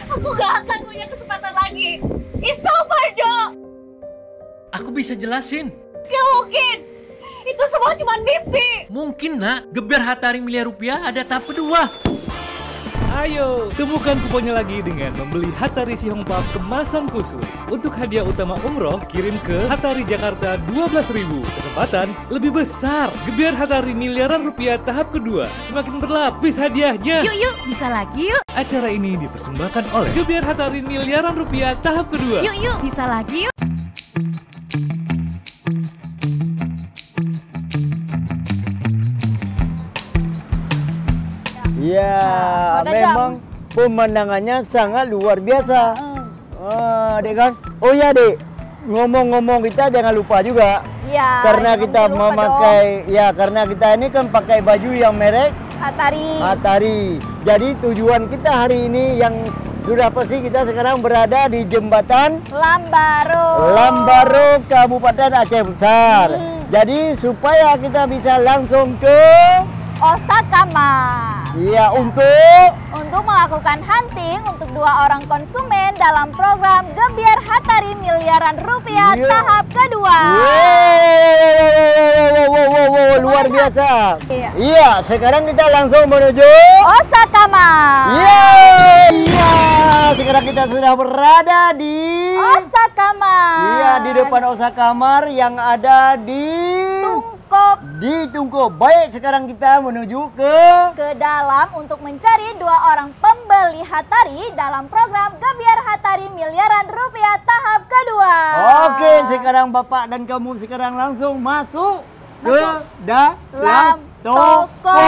Aku gak akan punya kesempatan lagi. It's over, Dok. Aku bisa jelasin. Gak mungkin. Itu semua cuma mimpi. Mungkin, Nak. Geber Hatari miliar rupiah ada tahap kedua. Ayo, temukan kuponnya lagi dengan membeli Hatari Sihongpap kemasan khusus. Untuk hadiah utama umroh, kirim ke Hatari Jakarta 12.000. Kesempatan lebih besar. Gebiar Hatari miliaran rupiah tahap kedua. Semakin berlapis hadiahnya. Yuk, bisa lagi yuk. Acara ini dipersembahkan oleh Gebiar Hatari miliaran rupiah tahap kedua. Yuk, bisa lagi yuk. Ya, memang pemandangannya sangat luar biasa. Dek kan? Oh ya, Dek. Ngomong-ngomong kita jangan lupa juga. Iya. Karena kita memakai, ya karena kita ini kan pakai baju yang merek Hatari. Jadi tujuan kita hari ini yang sudah pasti kita sekarang berada di jembatan Lambaro, Kabupaten Aceh Besar. Jadi supaya kita bisa langsung ke Osakama. Iya, untuk melakukan hunting untuk 2 orang konsumen dalam program Gebiar Hatari miliaran rupiah tahap kedua. Wow, luar biasa. Iya, sekarang kita langsung menuju Osakama. Iya, sekarang kita sudah berada di Osakama. Iya, di depan Osakama yang ada di Tungkop. Baik, sekarang kita menuju ke dalam untuk mencari 2 orang pembeli Hatari dalam program Gebiar Hatari miliaran rupiah tahap kedua. Oke, sekarang Bapak dan kamu sekarang langsung masuk ke dalam toko.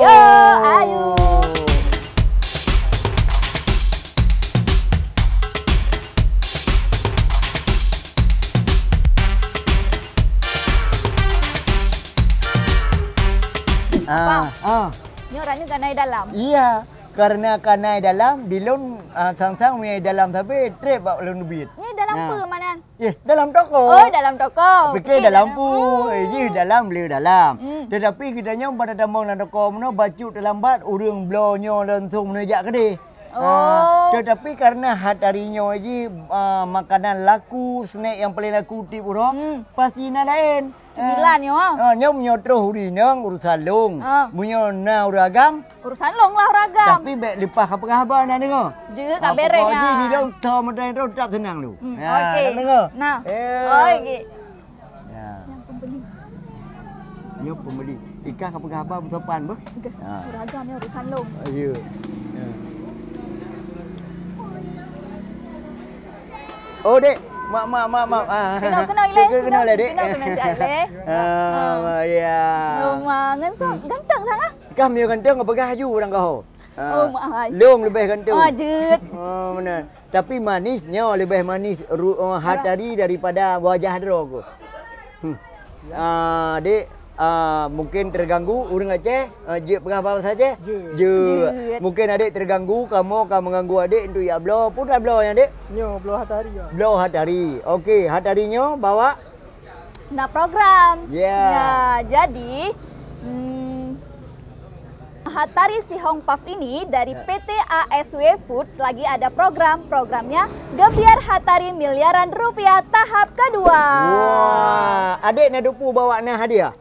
Yo, ayo. Ni orangnya ganai dalam. Iya, karena kanai dalam dilon sang-sang punya dalam tapi trip bak lon bit. Ni dalam apa manan? Dalam toko. Oh, dalam toko. Fikir dalam pu. Dalam le dalam. Tetapi kita nyam pada damang dalam toko mana baju dalam bat urang blonyo langsung menejak kedai. Tetapi karena hatarinya makanan laku, snack yang paling laku tip orang, pasti nak lain. Cemilan yo. Nyom nyotro huri nang urusan long. Munyo na uragam. Urusan long lah uragam. Tapi baik lepas apa khabar nak dengar? Je kat bereng ah. Jadi di dalam tau medai tu tak tenang lu. Okey. Nak dengar? Nah. Okey. Ya. Yang pembeli. Yo pembeli. Ikan apa khabar sopan bah? Uragam ni urusan long. Ya. Oh, Dek. Mak. Kena ile. Kena lah, Dek. Kena si ile. Ya. Ganteng sangat. Kau punya ganteng apa gaju orang kau? Mak ai. Long lebih ganteng. Jut. Benar. Tapi manisnya lebih manis Hatari daripada wajah aku. Dek, mungkin terganggu orang Aceh, je apa saja? Je. Mungkin adik terganggu, kamu akan mengganggu adik untuk ya blow. Pun dah blow yang adik? Nyo, blow Hatari ya. Blow Hatari. Okey, Hatarinya bawa Nak program. Ya, jadi Hatari Sihongpap ini dari PT ASW Foods lagi ada programnya Gebiar Hatari miliaran rupiah tahap kedua. Wah, adik nak dupu bawa na hadiah?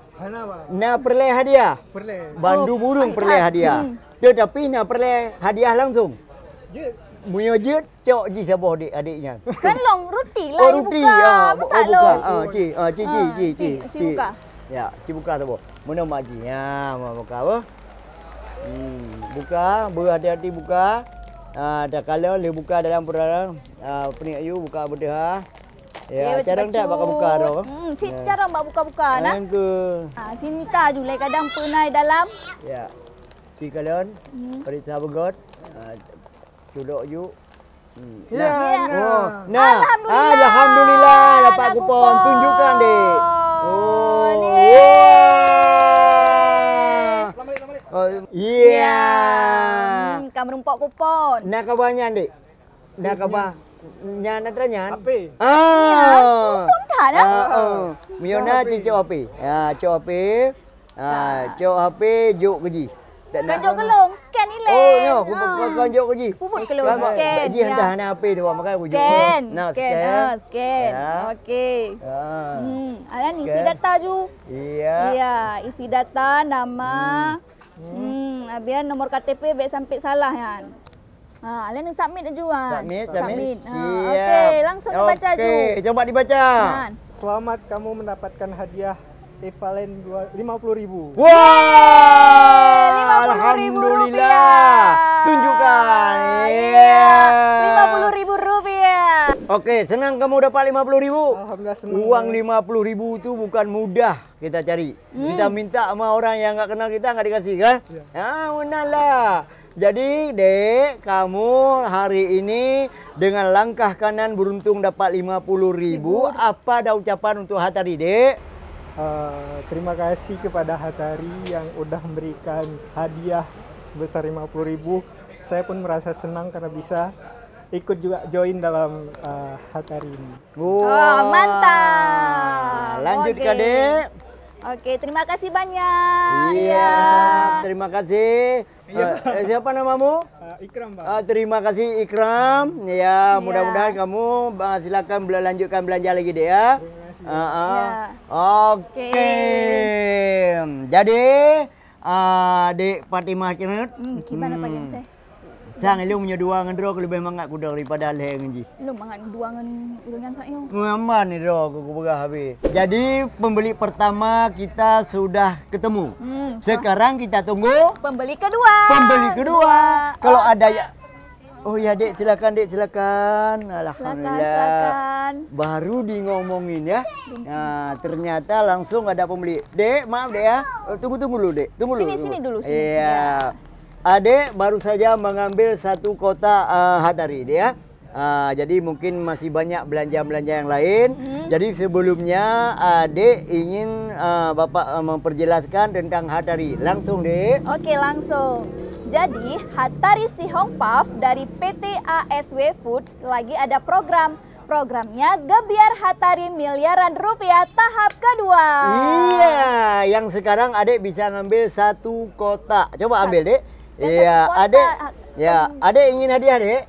Nak perleh hadiah? Perleh. Bandu burung perleh hadiah. Tetapi nak perleh hadiah langsung? Munyo jet, cok ji siapa adiknya? Kan long roti lah. Oh, roti. Buka long. Ci buka. Ya, ci buka tu. Mana mak ji? Ya, mak buka apa? Buka, berhati-hati buka. Dah kalau le buka dalam perang, penik ayu buka bedah. Ya, cara tak bakal buka tu. Cara mbak buka-buka nak. Cinta julai kadang penai dalam. Ya. Ci kalian, periksa begot. Cudok you. Alhamdulillah dapat kupon. Tunjukkan dek. Iya. Kamu rumpok kupon. Nak kabarnya dek? Nak kabar? Nyan nak nyan? Api. Kupon dah dah. Miona cicok api. Ya, cok api. Cok api juk gaji. tak nak. Kanjok kelong, scan ni Oh, leh. no, aku kanjok ke ji. Puput kelong, scan. Ji hendak hana apa tu makan aku jumpa. Scan, Nah, scan. Ya. Okey. Ada isi Scan. data ju. Iya. Iya, isi data, nama. Habis nomor KTP baik sampai salah kan. Kalian submit je kan. Submit. Okey, langsung dibaca ju. Okey, coba dibaca. Kan. Selamat kamu mendapatkan hadiah evalen 50.000. Wah, Rp50.000. Tunjukkan. Iya. Rp50.000. Okey, senang kamu dapat 50.000. Alhamdulillah senang. Uang 50.000 tu bukan mudah kita cari. Kita minta sama orang yang enggak kenal kita enggak dikasih kan? Ya, menanglah. Jadi, Dek, kamu hari ini dengan langkah kanan beruntung dapat 50.000. Apa ada ucapan untuk Hattari, Dek? Terima kasih kepada Hattari yang udah memberikan hadiah sebesar 50.000. Saya pun merasa senang karena bisa ikut juga join dalam Hattari ini. Wah, mantap. Lanjutkan, Okey. Dek. Okey, terima kasih banyak. Iya, terima kasih. Siapa namamu? Ikram, Bang. Terima kasih Ikram. Ya, mudah-mudahan kamu silakan lanjutkan belanja lagi, Dek ya. Oke. Jadi, Dek Fatimah Cenut. Gimana Pak saya? Sang lu punya dua ngendro lebih mangat kuda daripada leh ngaji. Lu mangan dua ngan ulangan saya. Ngaman ni ro aku berah habis. Jadi pembeli pertama kita sudah ketemu. Sekarang kita tunggu Pembeli kedua. Kalau ada ya. Oh ya Dek, silakan Dek, silakan. Alhamdulillah. Silakan. Baru di ngomongin ya. Nah, ternyata langsung ada pembeli. Dek, maaf Dek ya. Tunggu dulu Dek. Tunggu dulu. Sini dulu. Iya. Adek baru saja mengambil satu kotak Hattari Dek ya. Jadi mungkin masih banyak belanja-belanja yang lain. Jadi sebelumnya Adek ingin Bapak memperjelaskan tentang Hattari. Langsung Dek. Oke, langsung. Jadi, Hattari Sihong Puff dari PT ASW Foods lagi ada program. Programnya Gebiar Hattari Miliaran Rupiah tahap kedua. Iya, yang sekarang Adek bisa ngambil satu kotak. Coba ambil Dek. Iya, Adek. Ya, Adek ingin hadiah Dek?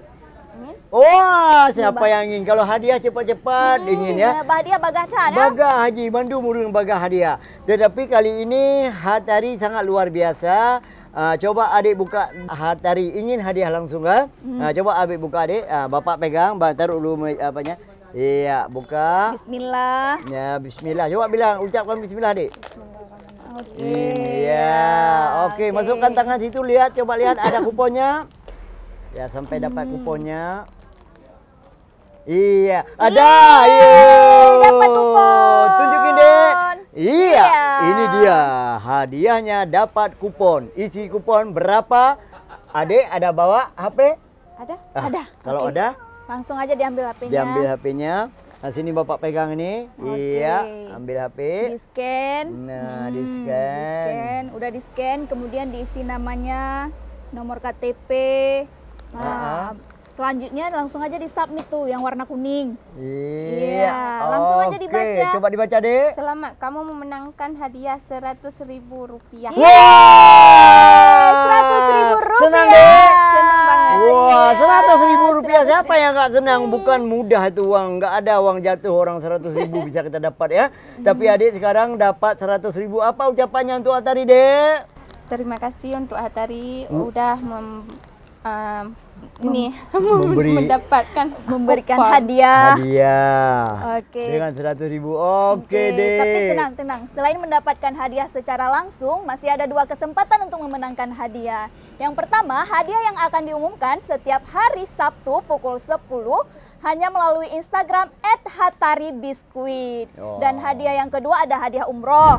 Wah, siapa yang ingin? Kalau hadiah cepat-cepat ingin ya. Hadiah bagacan ya. Bagah Haji Bandung murung bagah hadiah. Tetapi kali ini Hattari sangat luar biasa. Coba Adik buka Hattari, ingin hadiah langsung kan? Coba Adik buka Adik. Bapak pegang, taruh dulu apanya. Iya, buka. Bismillah. Ya, bismillah. Coba bilang, ucapkan bismillah Adik. Oke. Iya. Oke, masukkan tangan situ, lihat, coba lihat ada kuponnya. Ya, sampai dapat kuponnya. Iya, ada. Dapat kupon. Tunjukin Dek. Iya, ini dia. Hadiahnya dapat kupon. Isi kupon berapa? Adek ada bawa HP? Ada? Kalau Oke. ada, Langsung aja diambil HP-nya. diambil HP-nya. Nah, sini Bapak pegang ini. Iya, ambil HP. Di-scan. Nah, Di-scan. di-scan. Udah di-scan, kemudian diisi namanya, nomor KTP. Nah, selanjutnya langsung aja di-submit tuh yang warna kuning. Iya. Langsung aja Oke, dibaca. coba dibaca, Dek. Selamat kamu memenangkan hadiah Rp100.000. Yeay, Rp100.000. Senang, Dek. Senang banget. Wah, Rp100.000 siapa yang nggak senang? Bukan mudah itu uang, nggak ada uang jatuh orang 100.000 bisa kita dapat ya. Tapi Adik sekarang dapat 100.000. Apa ucapannya untuk Hattari, Dek? Terima kasih untuk Hattari udah Memberikan kupon. hadiah. Hadiah. Oke. Dengan 100.000. Oke, Dek. Tapi tenang. Selain mendapatkan hadiah secara langsung, masih ada dua kesempatan untuk memenangkan hadiah. Yang pertama, hadiah yang akan diumumkan setiap hari Sabtu pukul 10 hanya melalui Instagram @hattaribiskuit. Dan hadiah yang kedua ada hadiah umroh.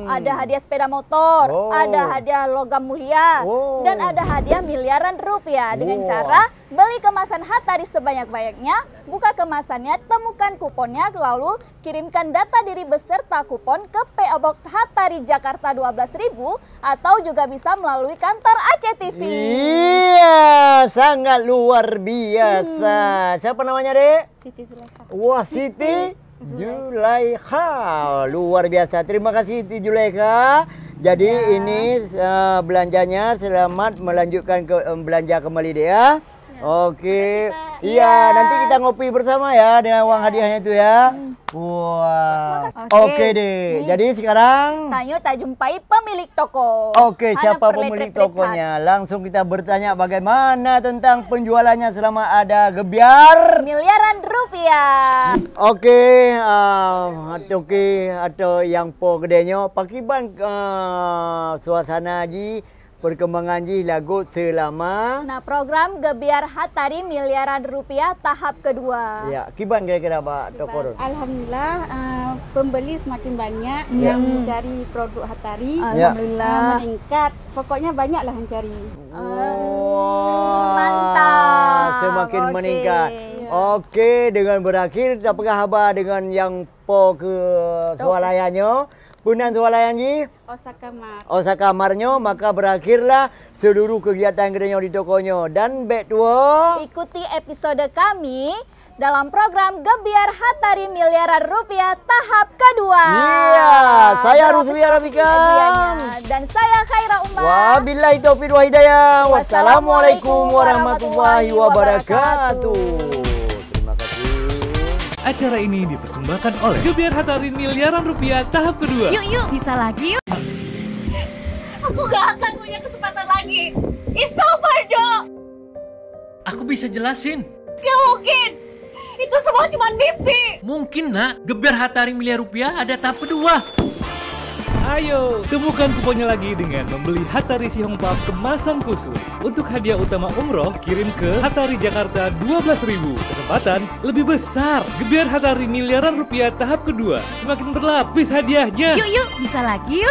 Ada hadiah sepeda motor, ada hadiah logam mulia, dan ada hadiah miliaran rupiah dengan cara beli kemasan Hattari sebanyak-banyaknya, buka kemasannya, temukan kuponnya, lalu kirimkan data diri beserta kupon ke PO Box Hattari Jakarta 12.000 atau juga bisa melalui kantor ACTV. Iya, sangat luar biasa. Siapa namanya, Dek? Siti Zulaikha. Wah, Siti Zulaikha. Luar biasa. Terima kasih Siti Zulaikha. Jadi ini belanjanya selamat melanjutkan ke belanja kembali deh ya. Oke. Iya, nanti kita ngopi bersama ya dengan uang hadiahnya itu ya. Wah. Oke deh. Jadi sekarang Tanyo tak jumpai pemilik toko. Oke, Hana siapa perle pemilik trip-trip tokonya? Langsung kita bertanya bagaimana tentang penjualannya selama ada gebiar. miliaran rupiah. Oke, atau yang po gedenya pakiban suasana ji perkembangan ji lagu selama Nah, program Gebiar Hatari miliaran rupiah tahap kedua. ya kiban kira-kira Pak Toko. Alhamdulillah pembeli semakin banyak Ya. yang mencari produk Hatari. Alhamdulillah. Meningkat. Pokoknya banyaklah yang cari. Mantap. Semakin Oke. meningkat. Oke, dengan berakhir apakah khabar dengan yang po ke swalayannya? Punan swalayan ji? Osaka Mart. Osaka Marnyo, maka berakhirlah seluruh kegiatan gedenya di tokonya. Dan back tua. Ikuti episode kami dalam program Gebiar Hatari miliaran rupiah tahap kedua. Iya, saya Rusli Arabika. Hadiahnya. Dan saya Khaira Umar. Wabillahi taufiq wal hidayah. Wassalamualaikum Wassalamualaikum warahmatullahi wabarakatuh. Terima kasih. Acara ini dipersembahkan oleh Gebiar Hatari miliaran rupiah tahap kedua. Yuk, bisa lagi yuk. Aku gak akan punya kesempatan lagi. It's over, Dok. Aku bisa jelasin. Gak mungkin. Itu semua cuma mimpi. Mungkin nak, Gebiar Hatari miliar rupiah ada tahap kedua. Ayo, temukan kuponnya lagi dengan membeli Hatari Sihongpap kemasan khusus. Untuk hadiah utama umroh, kirim ke Hatari Jakarta 12.000. Kesempatan lebih besar. Gebiar Hatari miliaran rupiah tahap kedua. Semakin berlapis hadiahnya. Yuk, bisa lagi yuk.